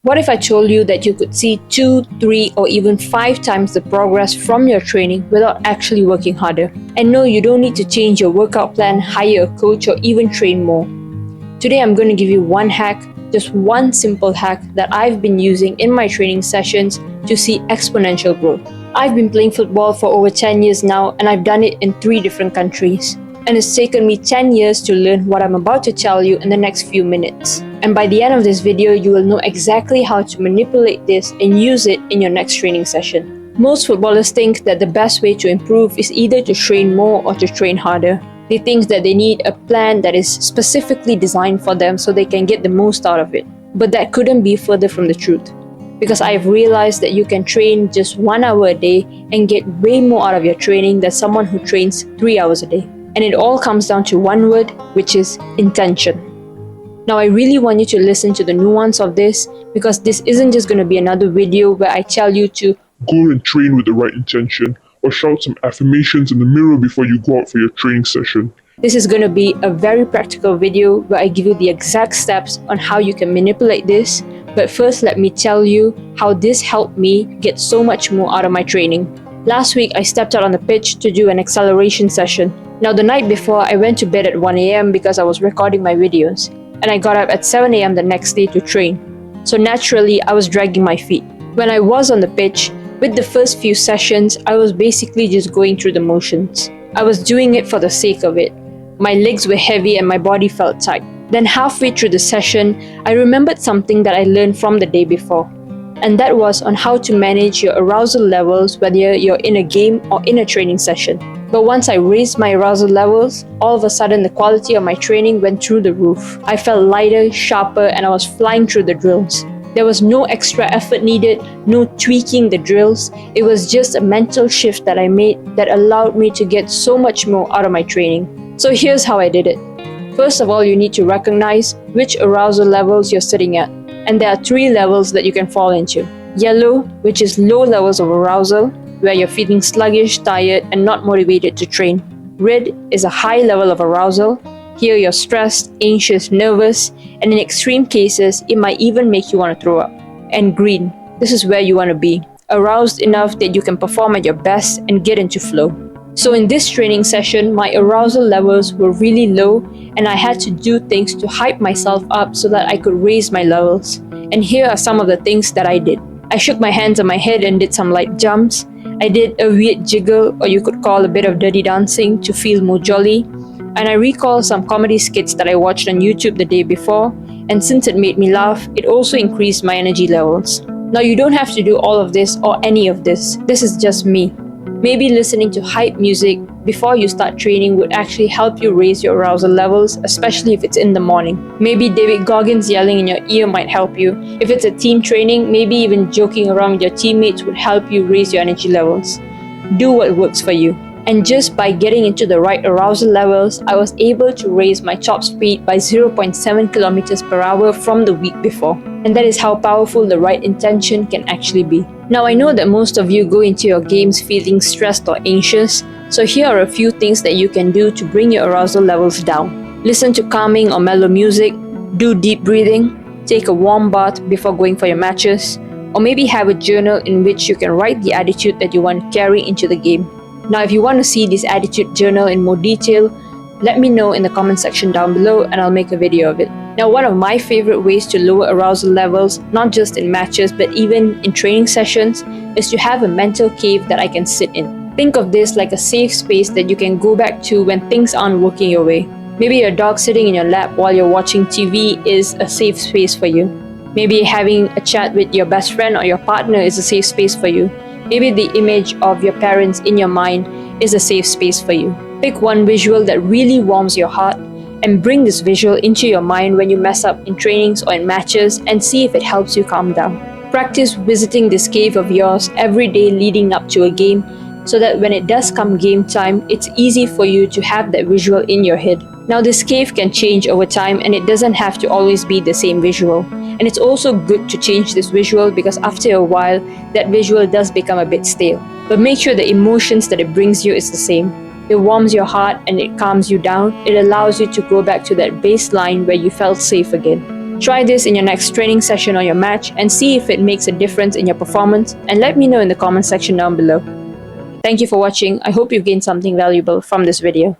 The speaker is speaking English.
What if I told you that you could see 2, 3, or even 5 times the progress from your training without actually working harder? And no, you don't need to change your workout plan, hire a coach, or even train more. Today I'm going to give you one hack, just one simple hack that I've been using in my training sessions to see exponential growth. I've been playing football for over 10 years now, and I've done it in 3 different countries. And it's taken me 10 years to learn what I'm about to tell you in the next few minutes. And by the end of this video, you will know exactly how to manipulate this and use it in your next training session. Most footballers think that the best way to improve is either to train more or to train harder. They think that they need a plan that is specifically designed for them so they can get the most out of it. But that couldn't be further from the truth. Because I've realized that you can train just 1 hour a day and get way more out of your training than someone who trains 3 hours a day. And it all comes down to one word, which is intention. Now I really want you to listen to the nuance of this, because this isn't just going to be another video where I tell you to go and train with the right intention, or shout some affirmations in the mirror before you go out for your training session. This is going to be a very practical video where I give you the exact steps on how you can manipulate this. But first, let me tell you how this helped me get so much more out of my training. Last week, I stepped out on the pitch to do an acceleration session. Now, the night before, I went to bed at 1 a.m. because I was recording my videos. And I got up at 7 a.m. the next day to train. So naturally, I was dragging my feet. When I was on the pitch, with the first few sessions, I was basically just going through the motions. I was doing it for the sake of it. My legs were heavy and my body felt tight. Then halfway through the session, I remembered something that I learned from the day before. And that was on how to manage your arousal levels whether you're in a game or in a training session. But once I raised my arousal levels, all of a sudden the quality of my training went through the roof. I felt lighter, sharper, and I was flying through the drills. There was no extra effort needed, no tweaking the drills. It was just a mental shift that I made that allowed me to get so much more out of my training. So here's how I did it. First of all, you need to recognize which arousal levels you're sitting at. And there are 3 levels that you can fall into. Yellow, which is low levels of arousal, where you're feeling sluggish, tired, and not motivated to train. Red is a high level of arousal. Here you're stressed, anxious, nervous, and in extreme cases, it might even make you want to throw up. And green, this is where you want to be, aroused enough that you can perform at your best and get into flow. So in this training session, my arousal levels were really low, and I had to do things to hype myself up so that I could raise my levels. And here are some of the things that I did. I shook my hands on my head and did some light jumps. I did a weird jiggle, or you could call a bit of dirty dancing, to feel more jolly. And I recall some comedy skits that I watched on YouTube the day before, and since it made me laugh, it also increased my energy levels. Now you don't have to do all of this or any of this. This is just me. Maybe listening to hype music before you start training would actually help you raise your arousal levels, especially if it's in the morning. Maybe David Goggins yelling in your ear might help you. If it's a team training, maybe even joking around with your teammates would help you raise your energy levels. Do what works for you. And just by getting into the right arousal levels, I was able to raise my top speed by 0.7 kilometers per hour from the week before. And that is how powerful the right intention can actually be. Now I know that most of you go into your games feeling stressed or anxious, so here are a few things that you can do to bring your arousal levels down. Listen to calming or mellow music, do deep breathing, take a warm bath before going for your matches, or maybe have a journal in which you can write the attitude that you want to carry into the game. Now if you want to see this attitude journal in more detail, let me know in the comment section down below and I'll make a video of it. Now one of my favorite ways to lower arousal levels, not just in matches but even in training sessions, is to have a mental cave that I can sit in. Think of this like a safe space that you can go back to when things aren't working your way. Maybe your dog sitting in your lap while you're watching TV is a safe space for you. Maybe having a chat with your best friend or your partner is a safe space for you. Maybe the image of your parents in your mind is a safe space for you. Pick one visual that really warms your heart and bring this visual into your mind when you mess up in trainings or in matches and see if it helps you calm down. Practice visiting this cave of yours every day leading up to a game so that when it does come game time, it's easy for you to have that visual in your head. Now this cave can change over time and it doesn't have to always be the same visual. And it's also good to change this visual because after a while, that visual does become a bit stale. But make sure the emotions that it brings you is the same. It warms your heart and it calms you down. It allows you to go back to that baseline where you felt safe again. Try this in your next training session or your match and see if it makes a difference in your performance, and let me know in the comment section down below. Thank you for watching. I hope you've gained something valuable from this video.